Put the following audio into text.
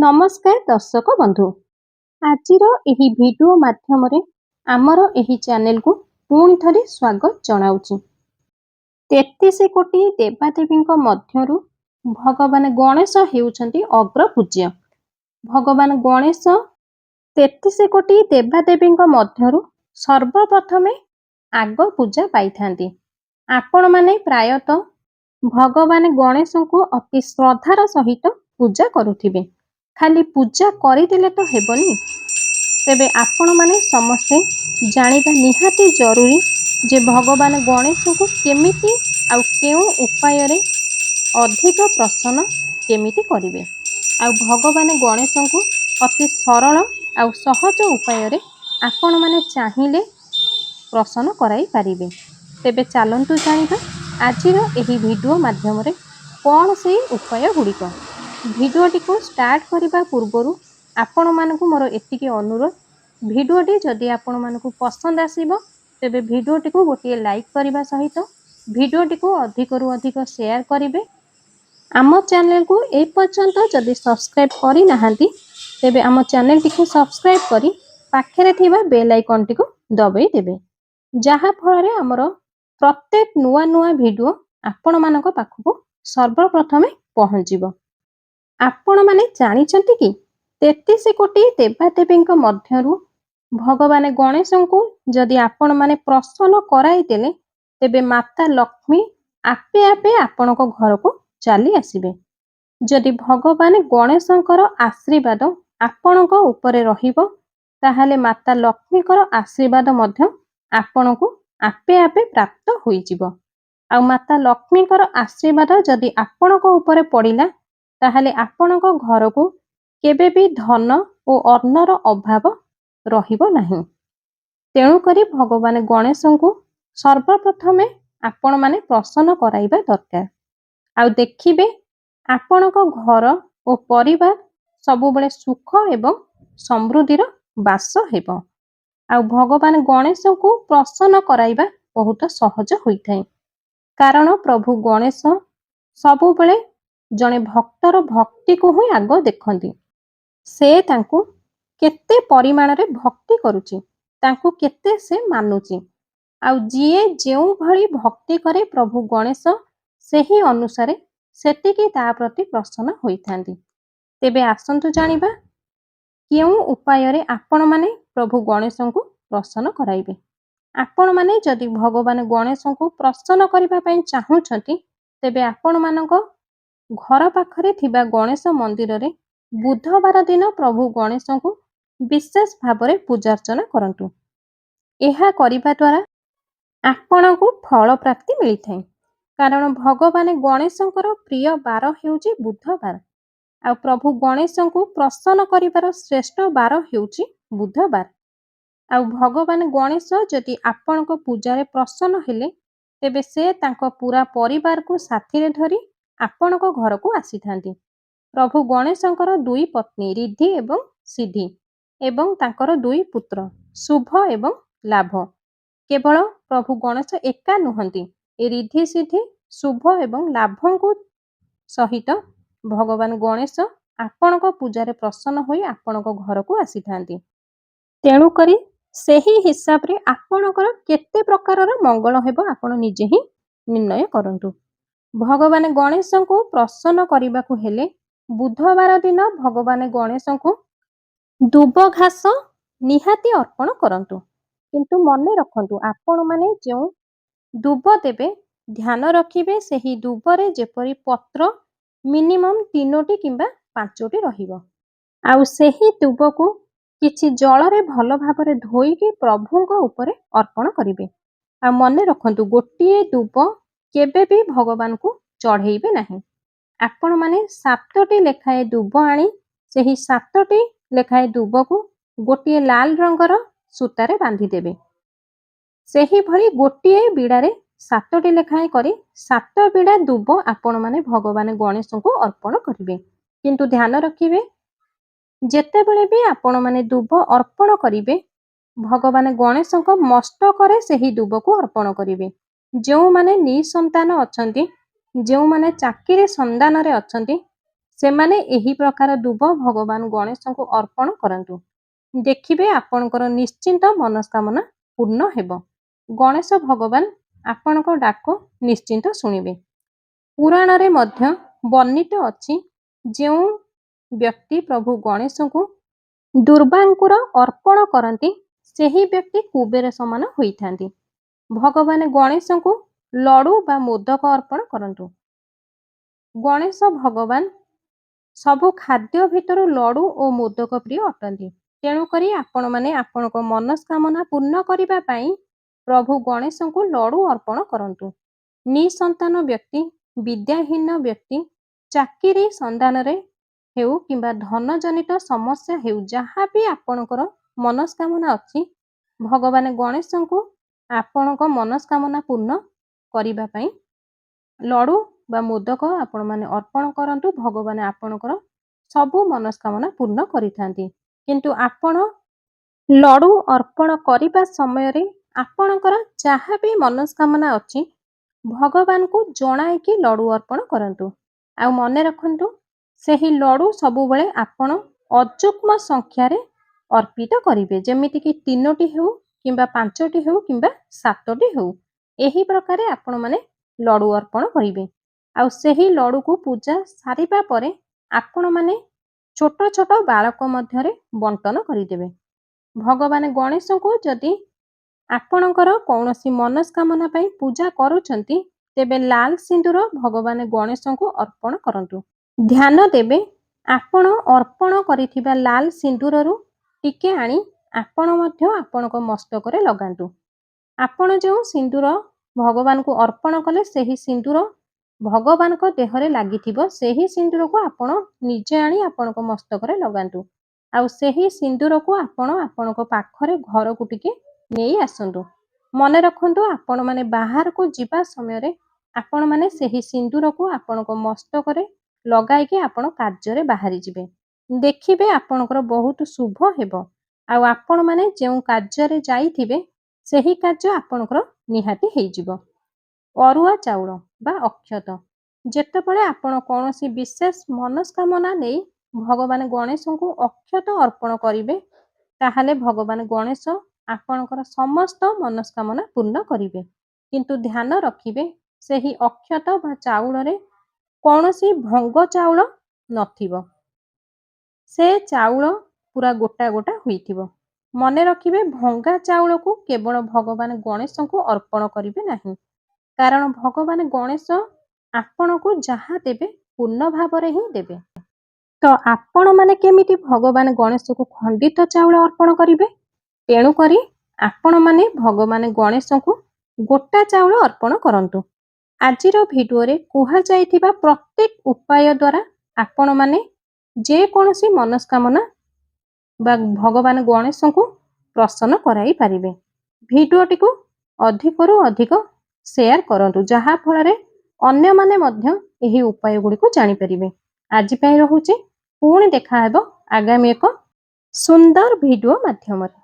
ନମସ୍କାର ଦର୍ଶକ ବନ୍ଧୁ। ଆଜିର ଏହି ଭିଡିଓ ମାଧ୍ୟମରେ ଆମର ଏହି ଚ୍ୟାନେଲକୁ ପୁଣି ଥରେ ସ୍ୱାଗତ ଜଣାଉଛି। 33 କୋଟି ଦେବାଦେବୀଙ୍କ ମଧ୍ୟରୁ ଭଗବାନ ଗଣେଶ ହେଉଛନ୍ତି ଅଗ୍ରପୂଜ୍ୟ। ଭଗବାନ ଗଣେଶ 33 କୋଟି ଦେବାଦେବୀଙ୍କ ମଧ୍ୟରୁ ସର୍ବପ୍ରଥମେ ଆଗ ପୂଜା ପାଇଥାନ୍ତି। ଆପଣମାନେ ପ୍ରାୟତଃ ଭଗବାନ ଗଣେଶଙ୍କୁ ଅତି ଶ୍ରଦ୍ଧାର ସହିତ ପୂଜା କରୁଥିବେ। ଖାଲି ପୂଜା କରିଦେଲେ ତ ହେବନି, ତେବେ ଆପଣମାନେ ସମସ୍ତେ ଜାଣିବା ନିହାତି ଜରୁରୀ ଯେ ଭଗବାନ ଗଣେଶଙ୍କୁ କେମିତି ଆଉ କେଉଁ ଉପାୟରେ ଅଧିକ ପ୍ରସନ୍ନ କେମିତି କରିବେ। ଆଉ ଭଗବାନ ଗଣେଶଙ୍କୁ ଅତି ସରଳ ଆଉ ସହଜ ଉପାୟରେ ଆପଣମାନେ ଚାହିଁଲେ ପ୍ରସନ୍ନ କରାଇ ପାରିବେ। ତେବେ ଚାଲନ୍ତୁ ଜାଣିବା ଆଜିର ଏହି ଭିଡିଓ ମାଧ୍ୟମରେ କ'ଣ ସେହି ଉପାୟ ଗୁଡ଼ିକ। ଭିଡିଓଟିକୁ ଷ୍ଟାର୍ଟ କରିବା ପୂର୍ବରୁ ଆପଣମାନଙ୍କୁ ମୋର ଏତିକି ଅନୁରୋଧ, ଭିଡିଓଟି ଯଦି ଆପଣମାନଙ୍କୁ ପସନ୍ଦ ଆସିବ ତେବେ ଭିଡିଓଟିକୁ ଗୋଟିଏ ଲାଇକ୍ କରିବା ସହିତ ଭିଡିଓଟିକୁ ଅଧିକରୁ ଅଧିକ ସେୟାର କରିବେ। ଆମ ଚ୍ୟାନେଲକୁ ଏପର୍ଯ୍ୟନ୍ତ ଯଦି ସବସ୍କ୍ରାଇବ୍ କରିନାହାନ୍ତି ତେବେ ଆମ ଚ୍ୟାନେଲଟିକୁ ସବସ୍କ୍ରାଇବ୍ କରି ପାଖରେ ଥିବା ବେଲ୍ ଆଇକନଟିକୁ ଦବାଇ ଦେବେ, ଯାହାଫଳରେ ଆମର ପ୍ରତ୍ୟେକ ନୂଆ ନୂଆ ଭିଡିଓ ଆପଣମାନଙ୍କ ପାଖକୁ ସର୍ବପ୍ରଥମେ ପହଞ୍ଚିବ। ଆପଣମାନେ ଜାଣିଛନ୍ତି କି 33 କୋଟି ଦେବାଦେବୀଙ୍କ ମଧ୍ୟରୁ ଭଗବାନ ଗଣେଶଙ୍କୁ ଯଦି ଆପଣମାନେ ପ୍ରସନ୍ନ କରାଇଦେଲେ ତେବେ ମାତା ଲକ୍ଷ୍ମୀ ଆପେ ଆପେ ଆପଣଙ୍କ ଘରକୁ ଚାଲି ଆସିବେ। ଯଦି ଭଗବାନ ଗଣେଶଙ୍କର ଆଶୀର୍ବାଦ ଆପଣଙ୍କ ଉପରେ ରହିବ ତାହେଲେ ମାତା ଲକ୍ଷ୍ମୀଙ୍କର ଆଶୀର୍ବାଦ ମଧ୍ୟ ଆପଣଙ୍କୁ ଆପେ ଆପେ ପ୍ରାପ୍ତ ହୋଇଯିବ। ଆଉ ମାତା ଲକ୍ଷ୍ମୀଙ୍କର ଆଶୀର୍ବାଦ ଯଦି ଆପଣଙ୍କ ଉପରେ ପଡ଼ିଲା ତାହେଲେ ଆପଣଙ୍କ ଘରକୁ କେବେ ବି ଧନ ଓ ଅନ୍ନର ଅଭାବ ରହିବ ନାହିଁ। ତେଣୁକରି ଭଗବାନ ଗଣେଶଙ୍କୁ ସର୍ବପ୍ରଥମେ ଆପଣମାନେ ପ୍ରସନ୍ନ କରାଇବା ଦରକାର। ଆଉ ଦେଖିବେ ଆପଣଙ୍କ ଘର ଓ ପରିବାର ସବୁବେଳେ ସୁଖ ଏବଂ ସମୃଦ୍ଧିର ବାସ ହେବ। ଆଉ ଭଗବାନ ଗଣେଶଙ୍କୁ ପ୍ରସନ୍ନ କରାଇବା ବହୁତ ସହଜ ହୋଇଥାଏ, କାରଣ ପ୍ରଭୁ ଗଣେଶ ସବୁବେଳେ ଜଣେ ଭକ୍ତର ଭକ୍ତିକୁ ହିଁ ଆଗ ଦେଖନ୍ତି। ସେ ତାଙ୍କୁ କେତେ ପରିମାଣରେ ଭକ୍ତି କରୁଛି, ତାଙ୍କୁ କେତେ ସେ ମାନୁଛି। ଆଉ ଯିଏ ଯେଉଁଭଳି ଭକ୍ତି କରେ ପ୍ରଭୁ ଗଣେଶ ସେହି ଅନୁସାରେ ସେତିକି ତା ପ୍ରତି ପ୍ରସନ୍ନ ହୋଇଥାନ୍ତି। ତେବେ ଆସନ୍ତୁ ଜାଣିବା କେଉଁ ଉପାୟରେ ଆପଣମାନେ ପ୍ରଭୁ ଗଣେଶଙ୍କୁ ପ୍ରସନ୍ନ କରାଇବେ। ଆପଣମାନେ ଯଦି ଭଗବାନ ଗଣେଶଙ୍କୁ ପ୍ରସନ୍ନ କରିବା ପାଇଁ ଚାହୁଁଛନ୍ତି ତେବେ ଆପଣମାନଙ୍କ ଘର ପାଖରେ ଥିବା ଗଣେଶ ମନ୍ଦିରରେ ବୁଧବାର ଦିନ ପ୍ରଭୁ ଗଣେଶଙ୍କୁ ବିଶେଷ ଭାବରେ ପୂଜାର୍ଚ୍ଚନା କରନ୍ତୁ। ଏହା କରିବା ଦ୍ୱାରା ଆପଣଙ୍କୁ ଫଳ ପ୍ରାପ୍ତି ମିଳିଥାଏ, କାରଣ ଭଗବାନ ଗଣେଶଙ୍କର ପ୍ରିୟ ବାର ହେଉଛି ବୁଧବାର। ଆଉ ପ୍ରଭୁ ଗଣେଶଙ୍କୁ ପ୍ରସନ୍ନ କରିବାର ଶ୍ରେଷ୍ଠ ବାର ହେଉଛି ବୁଧବାର। ଆଉ ଭଗବାନ ଗଣେଶ ଯଦି ଆପଣଙ୍କ ପୂଜାରେ ପ୍ରସନ୍ନ ହେଲେ ତେବେ ସେ ତାଙ୍କ ପୁରା ପରିବାରକୁ ସାଥିରେ ଧରି ଆପଣଙ୍କ ଘରକୁ ଆସିଥାନ୍ତି। ପ୍ରଭୁ ଗଣେଶଙ୍କର 2 ପତ୍ନୀ ରିଦ୍ଧି ଏବଂ ସିଦ୍ଧି ଏବଂ ତାଙ୍କର 2 ପୁତ୍ର ଶୁଭ ଏବଂ ଲାଭ। କେବଳ ପ୍ରଭୁ ଗଣେଶ ଏକା ନୁହନ୍ତି, ଏ ରିଦ୍ଧି ସିଦ୍ଧି ଶୁଭ ଏବଂ ଲାଭଙ୍କୁ ସହିତ ଭଗବାନ ଗଣେଶ ଆପଣଙ୍କ ପୂଜାରେ ପ୍ରସନ୍ନ ହୋଇ ଆପଣଙ୍କ ଘରକୁ ଆସିଥାନ୍ତି। ତେଣୁକରି ସେହି ହିସାବରେ ଆପଣଙ୍କର କେତେ ପ୍ରକାରର ମଙ୍ଗଳ ହେବ ଆପଣ ନିଜେ ହିଁ ନିର୍ଣ୍ଣୟ କରନ୍ତୁ। ଭଗବାନ ଗଣେଶଙ୍କୁ ପ୍ରସନ୍ନ କରିବାକୁ ହେଲେ ବୁଧବାର ଦିନ ଭଗବାନ ଗଣେଶଙ୍କୁ ଦୁବ ଘାସ ନିହାତି ଅର୍ପଣ କରନ୍ତୁ। କିନ୍ତୁ ମନେ ରଖନ୍ତୁ, ଆପଣମାନେ ଯେଉଁ ଦୁବ ଦେବେ ଧ୍ୟାନ ରଖିବେ ସେହି ଦୁବରେ ଯେପରି ପତ୍ର ମିନିମମ୍ 3ଟି କିମ୍ବା 5ଟି ରହିବ। ଆଉ ସେହି ଦୁବକୁ କିଛି ଜଳରେ ଭଲ ଭାବରେ ଧୋଇକି ପ୍ରଭୁଙ୍କ ଉପରେ ଅର୍ପଣ କରିବେ। ଆଉ ମନେ ରଖନ୍ତୁ, ଗୋଟିଏ ଦୁବ କେବେ ବି ଭଗବାନଙ୍କୁ ଚଢ଼େଇବେ ନାହିଁ। ଆପଣମାନେ 7ଟି ଲେଖାଏଁ ଦୁବ ଆଣି ସେହି 7ଟି ଲେଖାଏଁ ଦୁବକୁ ଗୋଟିଏ ଲାଲ ରଙ୍ଗର ସୂତାରେ ବାନ୍ଧିଦେବେ। ସେହିଭଳି ଗୋଟିଏ ବିଡ଼ାରେ 7ଟି ଲେଖାଏଁ କରି 7 ବିଡ଼ା ଦୁବ ଆପଣମାନେ ଭଗବାନ ଗଣେଶଙ୍କୁ ଅର୍ପଣ କରିବେ। କିନ୍ତୁ ଧ୍ୟାନ ରଖିବେ, ଯେତେବେଳେ ବି ଆପଣମାନେ ଦୁବ ଅର୍ପଣ କରିବେ ଭଗବାନ ଗଣେଶଙ୍କ ମସ୍ତକରେ ସେହି ଦୁବକୁ ଅର୍ପଣ କରିବେ। ଯେଉଁମାନେ ନିଃସନ୍ତାନ ଅଛନ୍ତି, ଯେଉଁମାନେ ଚାକିରି ସନ୍ଧାନରେ ଅଛନ୍ତି, ସେମାନେ ଏହି ପ୍ରକାର ଦୁବ ଭଗବାନ ଗଣେଶଙ୍କୁ ଅର୍ପଣ କରନ୍ତୁ। ଦେଖିବେ ଆପଣଙ୍କର ନିଶ୍ଚିନ୍ତ ମନସ୍କାମନା ପୂର୍ଣ୍ଣ ହେବ। ଗଣେଶ ଭଗବାନ ଆପଣଙ୍କ ଡାକ ନିଶ୍ଚିନ୍ତ ଶୁଣିବେ। ପୁରାଣରେ ମଧ୍ୟ ବର୍ଣ୍ଣିତ ଅଛି, ଯେଉଁ ବ୍ୟକ୍ତି ପ୍ରଭୁ ଗଣେଶଙ୍କୁ ଦୁର୍ବାଙ୍କୁର ଅର୍ପଣ କରନ୍ତି ସେହି ବ୍ୟକ୍ତି କୁବେର ସମାନ ହୋଇଥାନ୍ତି। ଭଗବାନ ଗଣେଶଙ୍କୁ ଲଡୁ ବା ମୋଦକ ଅର୍ପଣ କରନ୍ତୁ। ଗଣେଶ ଭଗବାନ ସବୁ ଖାଦ୍ୟ ଭିତରୁ ଲଡୁ ଓ ମୋଦକ ପ୍ରିୟ ଅଟନ୍ତି। ତେଣୁକରି ଆପଣମାନେ ଆପଣଙ୍କ ମନସ୍କାମନା ପୂର୍ଣ୍ଣ କରିବା ପାଇଁ ପ୍ରଭୁ ଗଣେଶଙ୍କୁ ଲଡୁ ଅର୍ପଣ କରନ୍ତୁ। ନିଃସନ୍ତାନ ବ୍ୟକ୍ତି, ବିଦ୍ୟାହୀନ ବ୍ୟକ୍ତି, ଚାକିରି ସନ୍ଧାନରେ ହେଉ କିମ୍ବା ଧନ ଜନିତ ସମସ୍ୟା ହେଉ, ଯାହା ବି ଆପଣଙ୍କର ମନସ୍କାମନା ଅଛି, ଭଗବାନ ଗଣେଶଙ୍କୁ ଆପଣଙ୍କ ମନସ୍କାମନା ପୂର୍ଣ୍ଣ କରିବା ପାଇଁ ଲଡୁ ବା ମୋଦକ ଆପଣମାନେ ଅର୍ପଣ କରନ୍ତୁ। ଭଗବାନ ଆପଣଙ୍କର ସବୁ ମନସ୍କାମନା ପୂର୍ଣ୍ଣ କରିଥାନ୍ତି। କିନ୍ତୁ ଆପଣ ଲଡୁ ଅର୍ପଣ କରିବା ସମୟରେ ଆପଣଙ୍କର ଯାହା ବି ମନସ୍କାମନା ଅଛି ଭଗବାନଙ୍କୁ ଜଣାଇକି ଲଡୁ ଅର୍ପଣ କରନ୍ତୁ। ଆଉ ମନେ ରଖନ୍ତୁ, ସେହି ଲଡୁ ସବୁବେଳେ ଆପଣ ଅଯୁଗ୍ମ ସଂଖ୍ୟାରେ ଅର୍ପିତ କରିବେ। ଯେମିତିକି 3ଟି ହେଉ କିମ୍ବା 5ଟି ହେଉ କିମ୍ବା 7ଟି ହେଉ, ଏହି ପ୍ରକାରେ ଆପଣମାନେ ଲଡୁ ଅର୍ପଣ କରିବେ। ଆଉ ସେହି ଲଡୁକୁ ପୂଜା ସାରିବା ପରେ ଆପଣମାନେ ଛୋଟ ଛୋଟ ବାଳକ ମଧ୍ୟରେ ବଣ୍ଟନ କରିଦେବେ। ଭଗବାନ ଗଣେଶଙ୍କୁ ଯଦି ଆପଣଙ୍କର କୌଣସି ମନସ୍କାମନା ପାଇଁ ପୂଜା କରୁଛନ୍ତି, ତେବେ ଲାଲ ସିନ୍ଦୁର ଭଗବାନ ଗଣେଶଙ୍କୁ ଅର୍ପଣ କରନ୍ତୁ। ଧ୍ୟାନ ଦେବେ, ଆପଣ ଅର୍ପଣ କରିଥିବା ଲାଲ ସିନ୍ଦୁରରୁ ଟିକେ ଆଣି ଆପଣ ମଧ୍ୟ ଆପଣଙ୍କ ମସ୍ତକରେ ଲଗାନ୍ତୁ। ଆପଣ ଯେଉଁ ସିନ୍ଦୁର ଭଗବାନଙ୍କୁ ଅର୍ପଣ କଲେ ସେହି ସିନ୍ଦୁର ଭଗବାନଙ୍କ ଦେହରେ ଲାଗିଥିବ, ସେହି ସିନ୍ଦୁରକୁ ଆପଣ ନିଜେ ଆଣି ଆପଣଙ୍କ ମସ୍ତକରେ ଲଗାନ୍ତୁ। ଆଉ ସେହି ସିନ୍ଦୁରକୁ ଆପଣ ଆପଣଙ୍କ ପାଖରେ ଘରକୁ ଟିକେ ନେଇ ଆସନ୍ତୁ। ମନେ ରଖନ୍ତୁ, ଆପଣମାନେ ବାହାରକୁ ଯିବା ସମୟରେ ଆପଣମାନେ ସେହି ସିନ୍ଦୁରକୁ ଆପଣଙ୍କ ମସ୍ତକରେ ଲଗାଇକି ଆପଣ କାର୍ଯ୍ୟରେ ବାହାରି ଯିବେ। ଦେଖିବେ ଆପଣଙ୍କର ବହୁତ ଶୁଭ ହେବ। ଆଉ ଆପଣମାନେ ଯେଉଁ କାର୍ଯ୍ୟରେ ଯାଇଥିବେ ସେହି କାର୍ଯ୍ୟ ଆପଣଙ୍କର ନିହାତି ହେଇଯିବ। ଅରୁଆ ଚାଉଳ ବା ଅକ୍ଷତ, ଯେତେବେଳେ ଆପଣ କୌଣସି ବିଶେଷ ମନସ୍କାମନା ନେଇ ଭଗବାନ ଗଣେଶଙ୍କୁ ଅକ୍ଷତ ଅର୍ପଣ କରିବେ, ତାହେଲେ ଭଗବାନ ଗଣେଶ ଆପଣଙ୍କର ସମସ୍ତ ମନସ୍କାମନା ପୂର୍ଣ୍ଣ କରିବେ। କିନ୍ତୁ ଧ୍ୟାନ ରଖିବେ, ସେହି ଅକ୍ଷତ ବା ଚାଉଳରେ କୌଣସି ଭଙ୍ଗ ଚାଉଳ ନଥିବ। ସେ ଚାଉଳ ପୁରା ଗୋଟା ଗୋଟା ହୋଇଥିବ। ମନେ ରଖିବେ, ଭଙ୍ଗା ଚାଉଳକୁ କେବଳ ଭଗବାନ ଗଣେଶଙ୍କୁ ଅର୍ପଣ କରିବେ ନାହିଁ। କାରଣ ଭଗବାନ ଗଣେଶ ଆପଣଙ୍କୁ ଯାହା ଦେବେ ପୂର୍ଣ୍ଣ ଭାବରେ ହିଁ ଦେବେ। ତ ଆପଣମାନେ କେମିତି ଭଗବାନ ଗଣେଶଙ୍କୁ ଖଣ୍ଡିତ ଚାଉଳ ଅର୍ପଣ କରିବେ? ତେଣୁକରି ଆପଣମାନେ ଭଗବାନ ଗଣେଶଙ୍କୁ ଗୋଟା ଚାଉଳ ଅର୍ପଣ କରନ୍ତୁ। ଆଜିର ଭିଡ଼ିଓରେ କୁହାଯାଇଥିବା ପ୍ରତ୍ୟେକ ଉପାୟ ଦ୍ୱାରା ଆପଣମାନେ ଯେକୌଣସି ମନସ୍କାମନା ବା ଭଗବାନ ଗଣେଶଙ୍କୁ ପ୍ରସନ୍ନ କରାଇ ପାରିବେ। ଭିଡ଼ିଓଟିକୁ ଅଧିକରୁ ଅଧିକ ସେୟାର କରନ୍ତୁ, ଯାହା ଫଳରେ ଅନ୍ୟମାନେ ମଧ୍ୟ ଏହି ଉପାୟ ଗୁଡ଼ିକୁ ଜାଣିପାରିବେ। ଆଜି ପାଇଁ ରହୁଛି, ପୁଣି ଦେଖାହେବ ଆଗାମୀ ଏକ ସୁନ୍ଦର ଭିଡ଼ିଓ ମାଧ୍ୟମରେ।